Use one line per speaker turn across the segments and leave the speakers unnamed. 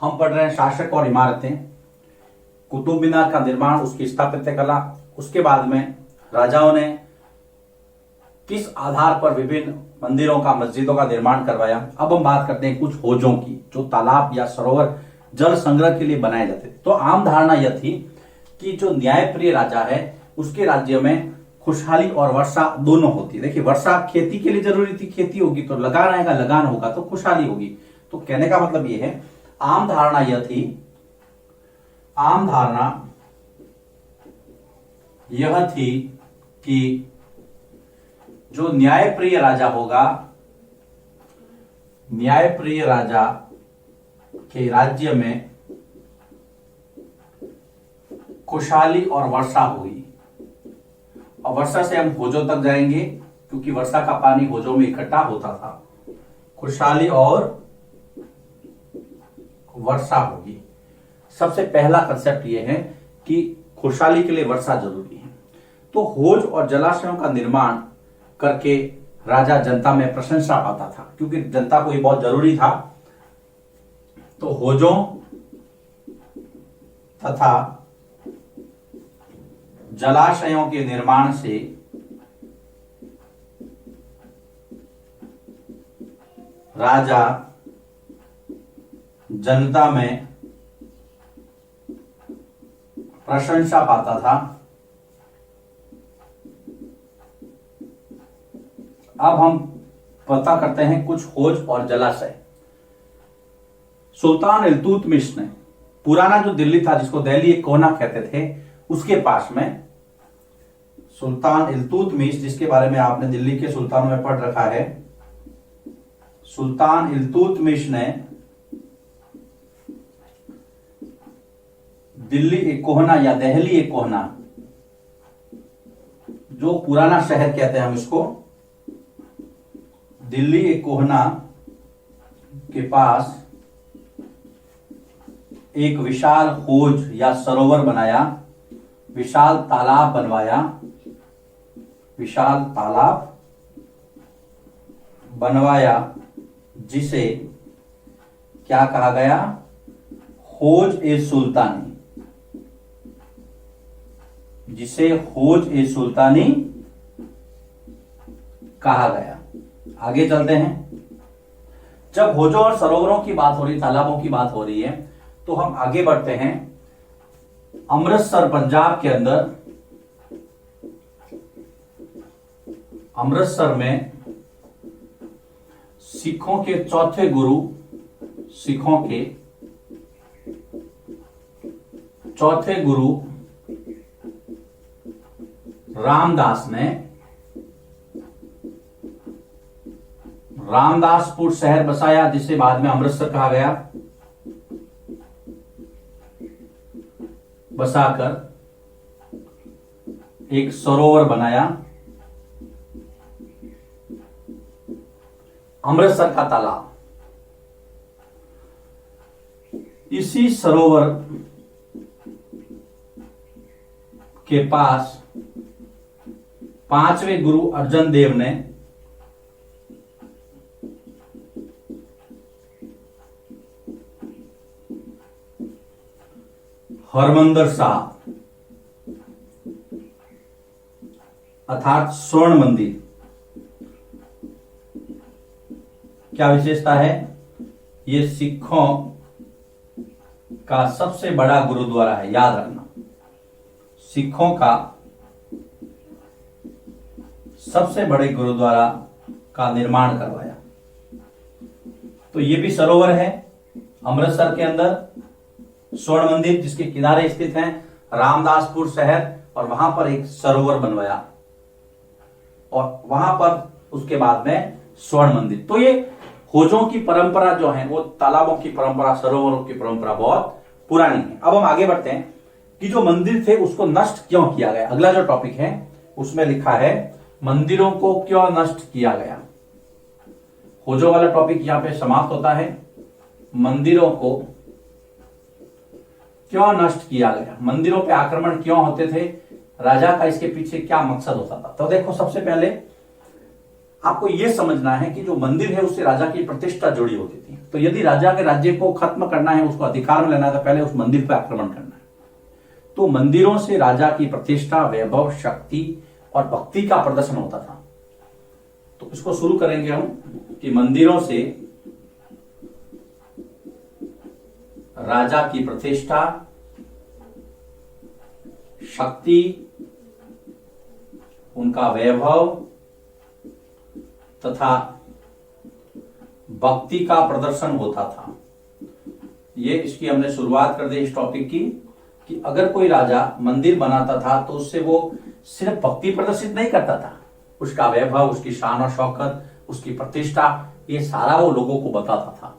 हम पढ़ रहे हैं शासक और इमारतें, कुतुब मीनार का निर्माण, उसकी स्थापत्य कला, उसके बाद में राजाओं ने किस आधार पर विभिन्न मंदिरों का, मस्जिदों का निर्माण करवाया। अब हम बात करते हैं कुछ होजों की, जो तालाब या सरोवर जल संग्रह के लिए बनाए जाते थे। तो आम धारणा यह थी कि जो न्यायप्रिय राजा है उसके राज्य में खुशहाली और वर्षा दोनों होती है। देखिए, वर्षा खेती के लिए जरूरी थी, खेती होगी तो लगान आएगा, लगान होगा तो खुशहाली होगी। तो कहने का मतलब यह है, आम धारणा यह थी, आम धारणा यह थी कि जो न्यायप्रिय राजा होगा, न्यायप्रिय राजा के राज्य में खुशहाली और वर्षा होगी। और वर्षा से हम होजों तक जाएंगे, क्योंकि वर्षा का पानी होजों में इकट्ठा होता था। खुशहाली और वर्षा होगी। सबसे पहला कंसेप्ट यह है कि खुशहाली के लिए वर्षा जरूरी है। तो होज और जलाशयों का निर्माण करके राजा जनता में प्रशंसा पाता था, क्योंकि जनता को ये बहुत जरूरी था। तो होजों तथा जलाशयों के निर्माण से राजा जनता में प्रशंसा पाता था। अब हम पता करते हैं कुछ होज और जलाशय। सुल्तान इल्तुतमिश ने पुराना जो दिल्ली था, जिसको दिल्ली एक कोना कहते थे, उसके पास में सुल्तान इल्तुतमिश, जिसके बारे में आपने दिल्ली के सुल्तानों में पढ़ रखा है, सुल्तान इल्तुतमिश ने दिल्ली एक कोहना या दहली एक कोहना, जो पुराना शहर कहते हैं हम इसको, दिल्ली एक कोहना के पास एक विशाल होज या सरोवर बनाया, विशाल तालाब बनवाया, विशाल तालाब बनवाया, जिसे क्या कहा गया? होज ए सुल्तानी, जिसे होज ए सुल्तानी कहा गया। आगे चलते हैं। जब होजों और सरोवरों की बात हो रही, तालाबों की बात हो रही है, तो हम आगे बढ़ते हैं। अमृतसर पंजाब के अंदर, अमृतसर में सिखों के चौथे गुरु, सिखों के चौथे गुरु रामदास ने रामदासपुर शहर बसाया, जिसे बाद में अमृतसर कहा गया। बसाकर एक सरोवर बनाया, अमृतसर का तालाब। इसी सरोवर के पास पांचवें गुरु अर्जन देव ने हरमंदिर साहिब अर्थात स्वर्ण मंदिर। क्या विशेषता है? ये सिखों का सबसे बड़ा गुरुद्वारा है, याद रखना। सिखों का सबसे बड़े गुरुद्वारा का निर्माण करवाया। तो ये भी सरोवर है अमृतसर के अंदर, स्वर्ण मंदिर जिसके किनारे स्थित है, रामदासपुर शहर, और वहां पर एक सरोवर बनवाया, और वहां पर उसके बाद में स्वर्ण मंदिर। तो ये खोजों की परंपरा जो है, वो तालाबों की परंपरा, सरोवरों की परंपरा बहुत पुरानी है। अब हम आगे बढ़ते हैं कि जो मंदिर थे उसको नष्ट क्यों किया गया। अगला जो टॉपिक है उसमें लिखा है मंदिरों को क्यों नष्ट किया गया। खोजों वाला टॉपिक यहां पे समाप्त होता है। मंदिरों को क्यों नष्ट किया गया, मंदिरों पे आक्रमण क्यों होते थे, राजा का इसके पीछे क्या मकसद होता था। तो देखो, सबसे पहले आपको यह समझना है कि जो मंदिर है उससे राजा की प्रतिष्ठा जुड़ी होती थी। तो यदि राजा के राज्य को खत्म करना है, उसको अधिकार में लेना है, तो पहले उस मंदिर पर आक्रमण करना है। तो मंदिरों से राजा की प्रतिष्ठा, वैभव, शक्ति और भक्ति का प्रदर्शन होता था। तो इसको शुरू करेंगे हम कि मंदिरों से राजा की प्रतिष्ठा, शक्ति, उनका वैभव तथा भक्ति का प्रदर्शन होता था। ये इसकी हमने शुरुआत कर दी इस टॉपिक की कि अगर कोई राजा मंदिर बनाता था तो उससे वो सिर्फ भक्ति प्रदर्शित नहीं करता था, उसका वैभव, उसकी शान और शौकत, उसकी प्रतिष्ठा, ये सारा वो लोगों को बताता था।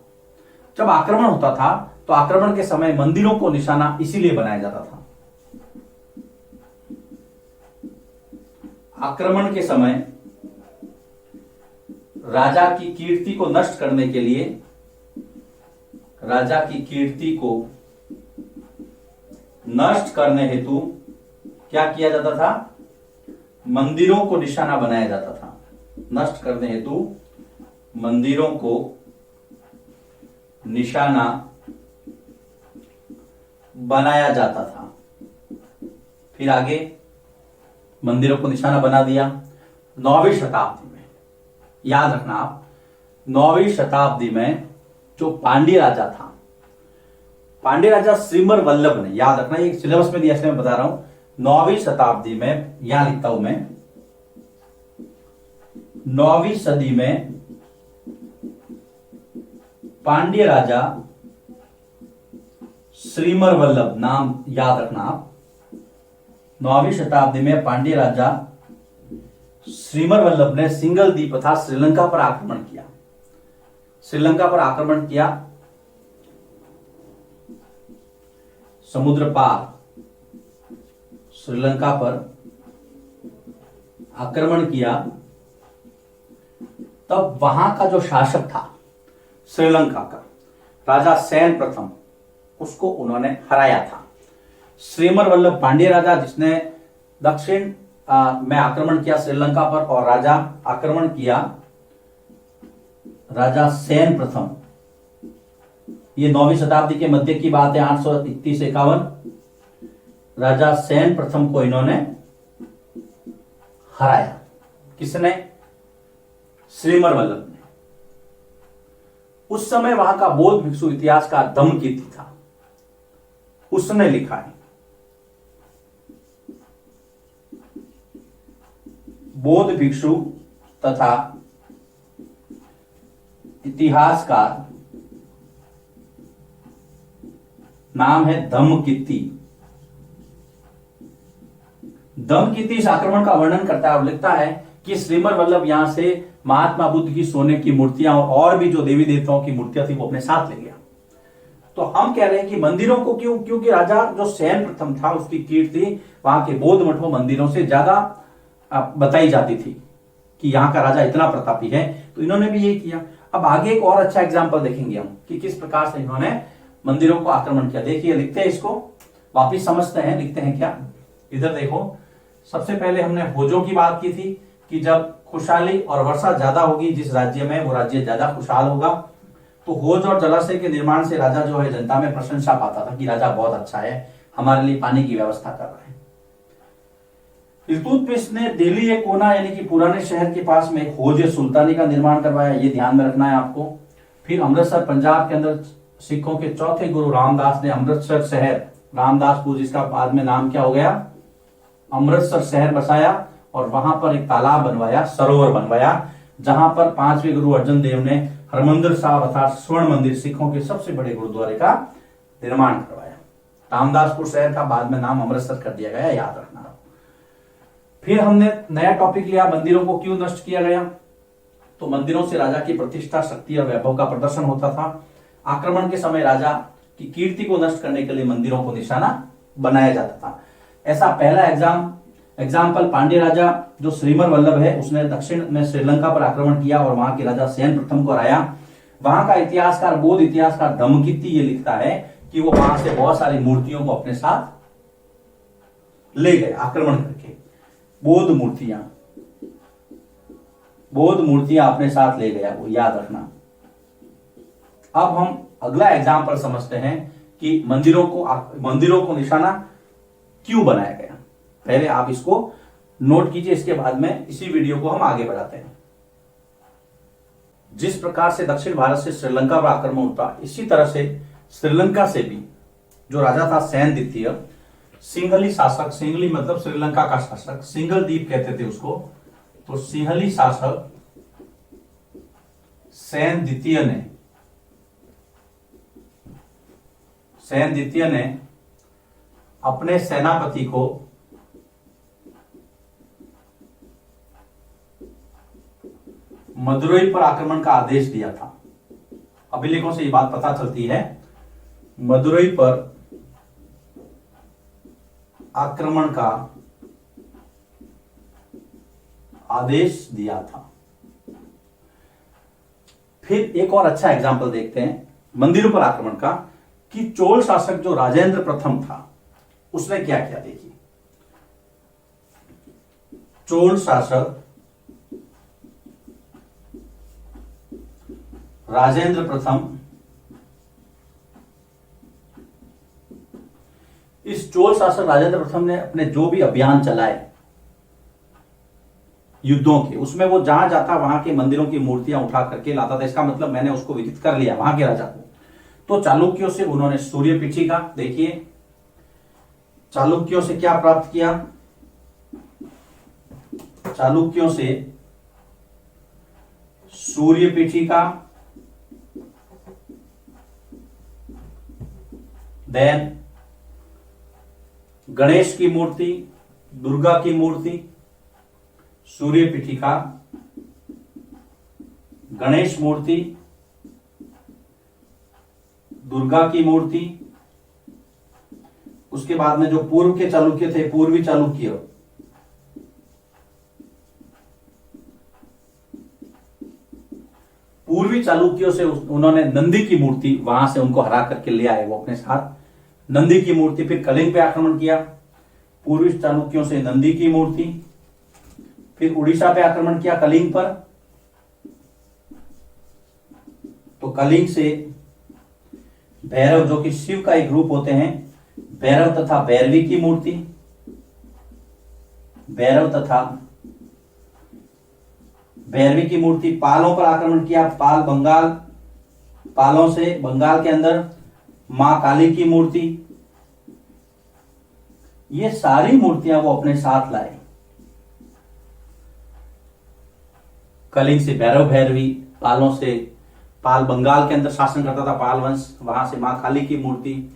जब आक्रमण होता था तो आक्रमण के समय मंदिरों को निशाना इसीलिए बनाया जाता था। आक्रमण के समय राजा की कीर्ति को नष्ट करने के लिए, राजा की कीर्ति को नष्ट करने हेतु क्या किया जाता था? मंदिरों को निशाना बनाया जाता था। नष्ट करने हेतु मंदिरों को निशाना बनाया जाता था। फिर आगे मंदिरों को निशाना बना दिया। 9वीं शताब्दी में, याद रखना आप, 9वीं शताब्दी में जो पांड्य राजा था, पांड्य राजा श्रीमर वल्लभ ने, याद रखना ये सिलेबस में दिया इसलिए मैं बता रहा हूं, 9वीं शताब्दी में, यहां लिखता हूं मैं, 9वीं सदी में पांड्य राजा श्रीमर वल्लभ, नाम याद रखना आप, 9वीं शताब्दी में पांड्य राजा श्रीमर वल्लभ ने सिंगल द्वीप तथा श्रीलंका पर आक्रमण किया। श्रीलंका पर आक्रमण किया, समुद्र पार श्रीलंका पर आक्रमण किया। तब वहां का जो शासक था श्रीलंका का, राजा सेन प्रथम, उसको उन्होंने हराया था। श्रीमर वल्लभ पांड्य राजा, जिसने दक्षिण में आक्रमण किया श्रीलंका पर, और राजा आक्रमण किया राजा सेन प्रथम। ये 9वीं शताब्दी के मध्य की बात है, 831-51। राजा सेन प्रथम को इन्होंने हराया। किसने? श्रीमर वल्लभ ने। उस समय वहां का बौद्ध भिक्षु इतिहासकार धम्मकीर्ति था, उसने लिखा है, बौद्ध भिक्षु तथा इतिहासकार, नाम है धम्मकीर्ति। धम्मकीर्ति इस आक्रमण का वर्णन करता है और लिखता है कि श्रीमर वल्लभ यहां से महात्मा बुद्ध की सोने की मूर्तियां और भी जो देवी देवताओं की मूर्तियां थी वो अपने साथ ले गया। तो हम कह रहे हैं कि मंदिरों को क्यों? क्योंकि राजा जो सेन प्रथम था उसकी कीर्ति वहां के बौद्ध मठों मंदिरों से ज्यादा बताई जाती थी कि यहाँ का राजा इतना प्रतापी है, तो इन्होंने भी यही किया। अब आगे एक और अच्छा एग्जाम्पल देखेंगे हम कि किस प्रकार से इन्होंने मंदिरों को आक्रमण किया। देखिए, लिखते हैं, इसको वापिस समझते हैं। लिखते हैं क्या? इधर देखो, सबसे पहले हमने होजों की बात की थी कि जब खुशहाली और वर्षा ज्यादा होगी जिस राज्य में, वो राज्य ज्यादा खुशहाल होगा। तो होज और जलाशय के निर्माण से राजा जो है जनता में प्रशंसा पाता था कि राजा बहुत अच्छा है, हमारे लिए पानी की व्यवस्था कर रहा है। इल्तुतमिश ने दिल्ली एक कोना यानी कि पुराने शहर के पास में एक होज सुल्तानी का निर्माण करवाया, ये ध्यान में रखना है आपको। फिर अमृतसर पंजाब के अंदर सिखों के चौथे गुरु रामदास ने अमृतसर शहर, रामदासपुर जिसका बाद में नाम क्या हो गया, अमृतसर शहर बसाया और वहां पर एक तालाब बनवाया, सरोवर बनवाया, जहां पर 5वें गुरु अर्जन देव ने हरमंदिर साहिब अर्थात स्वर्ण मंदिर, सिखों के सबसे बड़े गुरुद्वारे का निर्माण करवाया। रामदासपुर शहर का बाद में नाम अमृतसर कर दिया गया, याद रखना। फिर हमने नया टॉपिक लिया, मंदिरों को क्यों नष्ट किया गया। तो मंदिरों से राजा की प्रतिष्ठा, शक्ति और वैभव का प्रदर्शन होता था। आक्रमण के समय राजा की कीर्ति को नष्ट करने के लिए मंदिरों को निशाना बनाया जाता था। ऐसा पहला एग्जाम्पल पांड्य राजा जो श्रीमर वल्लभ है, उसने दक्षिण में श्रीलंका पर आक्रमण किया और वहां के राजा सेन प्रथम को हराया। वहां का इतिहासकार, बौद्ध इतिहासकार धम्मकीर्ति ये लिखता है कि वो वहां से बहुत सारी मूर्तियों को अपने साथ ले गए आक्रमण करके, बौद्ध मूर्तियां बौद्ध मूर्तियां अपने साथ ले गया, वो याद रखना। अब हम अगला एग्जाम्पल समझते हैं कि मंदिरों को निशाना क्यों बनाया गया। पहले आप इसको नोट कीजिए, इसके बाद में इसी वीडियो को हम आगे बढ़ाते हैं। जिस प्रकार से दक्षिण भारत से श्रीलंका पर आक्रमण होता, इसी तरह से श्रीलंका से भी जो राजा था सैन द्वितीय, सिंहली शासक, सिंहली मतलब श्रीलंका का शासक, सिंघल द्वीप कहते थे उसको, तो सिंहली शासक सैन द्वितीय ने अपने सेनापति को मदुरई पर आक्रमण का आदेश दिया था। अभिलेखों से ये बात पता चलती है, मदुरई पर आक्रमण का आदेश दिया था। फिर एक और अच्छा एग्जाम्पल देखते हैं मंदिरों पर आक्रमण का, कि चोल शासक जो राजेंद्र प्रथम था उसने क्या किया। देखिए, चोल शासक राजेंद्र प्रथम, इस चोल शासक राजेंद्र प्रथम ने अपने जो भी अभियान चलाए युद्धों के, उसमें वो जहां जाता वहां के मंदिरों की मूर्तियां उठा करके लाता था। इसका मतलब मैंने उसको विजिट कर लिया वहां के राजा को। तो चालुक्यों से उन्होंने सूर्य पीठिका, देखिए चालुक्यों से क्या प्राप्त किया, चालुक्यों से सूर्य पीठिका, देन गणेश की मूर्ति, दुर्गा की मूर्ति, सूर्य पीठिका, गणेश मूर्ति, दुर्गा की मूर्ति। उसके बाद में जो पूर्व के चालुक्य थे, पूर्वी चालुक्य, पूर्वी चालुक्यों से उन्होंने नंदी की मूर्ति वहां से उनको हरा करके ले आए वो अपने साथ, नंदी की मूर्ति। फिर कलिंग पे आक्रमण किया, पूर्वी चालुक्यों से नंदी की मूर्ति। फिर उड़ीसा पे आक्रमण किया कलिंग पर, तो कलिंग से भैरव, जो कि शिव का एक रूप होते हैं, भैरव तथा भैरवी की मूर्ति, भैरव तथा भैरवी की मूर्ति। पालों पर आक्रमण किया, पाल बंगाल, पालों से बंगाल के अंदर मां काली की मूर्ति। ये सारी मूर्तियां वो अपने साथ लाए। कलिंग से भैरव भैरवी, पालों से पाल बंगाल के अंदर शासन करता था पाल वंश, वहां से मां काली की मूर्ति,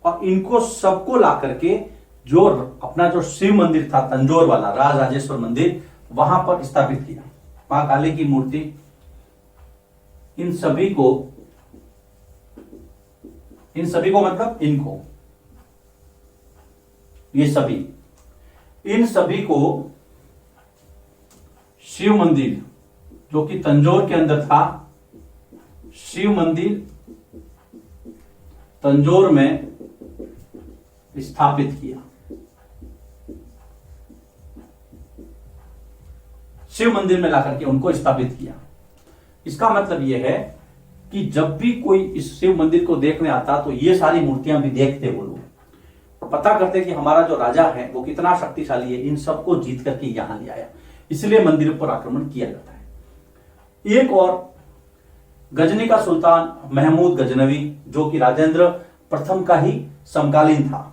और इनको सबको ला करके जो अपना जो शिव मंदिर था तंजौर वाला, राज राजेश्वर मंदिर, वहां पर स्थापित किया मां काली की मूर्ति। इन सभी को मतलब इनको, ये सभी, इन सभी को शिव मंदिर जो कि तंजौर के अंदर था, शिव मंदिर तंजौर में स्थापित किया। शिव मंदिर में लाकर के उनको स्थापित किया। इसका मतलब यह है कि जब भी कोई इस शिव मंदिर को देखने आता तो ये सारी मूर्तियां भी देखते वो लोग, पता करते कि हमारा जो राजा है वो कितना शक्तिशाली है, इन सबको जीत करके यहां ले आया। इसलिए मंदिर पर आक्रमण किया जाता है। एक और गजनी का सुल्तान महमूद गजनवी, जो कि राजेंद्र प्रथम का ही समकालीन था।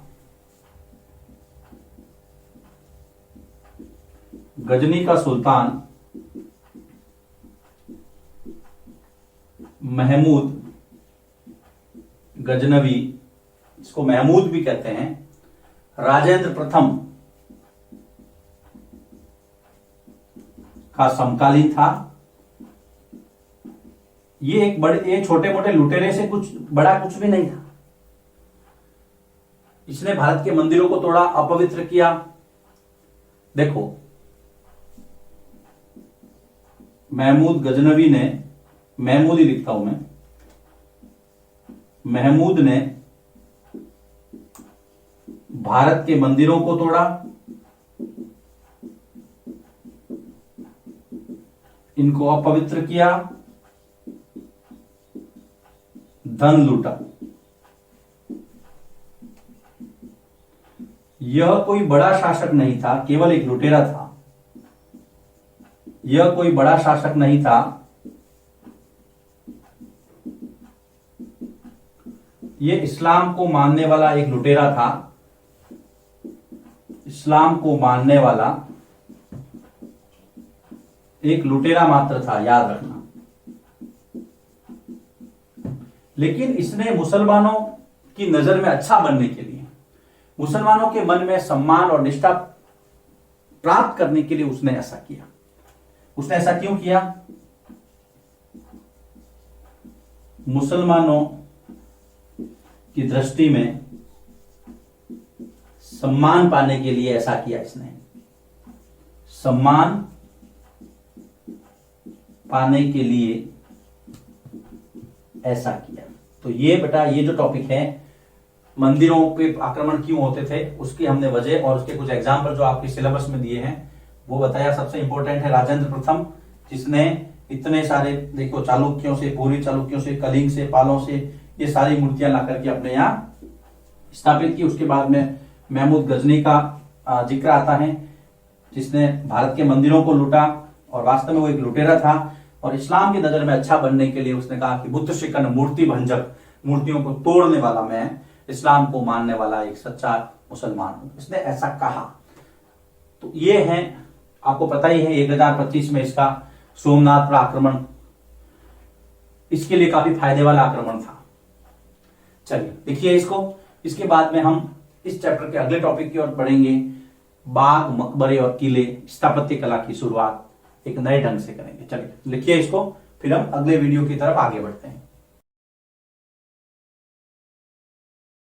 गजनी का सुल्तान महमूद गजनवी, इसको महमूद भी कहते हैं, राजेंद्र प्रथम का समकालीन था। ये छोटे मोटे लुटेरे से कुछ बड़ा कुछ भी नहीं था। इसने भारत के मंदिरों को तोड़ा, अपवित्र किया। देखो, महमूद गजनवी ने, महमूद ही लिखता हूं मैं, महमूद ने भारत के मंदिरों को तोड़ा, इनको अपवित्र किया, धन लूटा। यह कोई बड़ा शासक नहीं था, केवल एक लुटेरा था। यह कोई बड़ा शासक नहीं था, यह इस्लाम को मानने वाला एक लुटेरा था। इस्लाम को मानने वाला एक लुटेरा मात्र था, याद रखना। लेकिन इसने मुसलमानों की नजर में अच्छा बनने के लिए, मुसलमानों के मन में सम्मान और निष्ठा प्राप्त करने के लिए उसने ऐसा किया। उसने ऐसा क्यों किया? मुसलमानों की दृष्टि में सम्मान पाने के लिए ऐसा किया इसने। सम्मान पाने के लिए ऐसा किया। तो ये बेटा, ये जो टॉपिक है, मंदिरों पे आक्रमण क्यों होते थे, उसकी हमने वजह और उसके कुछ एग्जाम्पल जो आपके सिलेबस में दिए हैं वो बताया। सबसे इंपॉर्टेंट है राजेंद्र प्रथम, जिसने इतने सारे, देखो, चालुक्यों से, पूर्वी चालुक्यों से, कलिंग से, पालों से ये सारी मूर्तियां ला करके अपने यहाँ स्थापित की। उसके बाद में महमूद गजनी का जिक्र आता है, जिसने भारत के मंदिरों को लूटा और वास्तव में वो एक लुटेरा था। और इस्लाम की नजर में अच्छा बनने के लिए उसने कहा कि बुद्ध शिकन मूर्ति भंजक, मूर्तियों को तोड़ने वाला मैं, इस्लाम को मानने वाला एक सच्चा मुसलमान हूं। इसने ऐसा कहा। तो ये है, आपको पता ही है, 1025 में इसका सोमनाथ पर आक्रमण इसके लिए काफी फायदे वाला आक्रमण था। चलिए देखिए इसको। इसके बाद में हम इस चैप्टर के अगले टॉपिक की ओर बढ़ेंगे। बाग, मकबरे और किले, स्थापत्य कला की शुरुआत एक नए ढंग से करेंगे। चलिए लिखिए इसको, फिर हम अगले वीडियो की तरफ आगे बढ़ते हैं।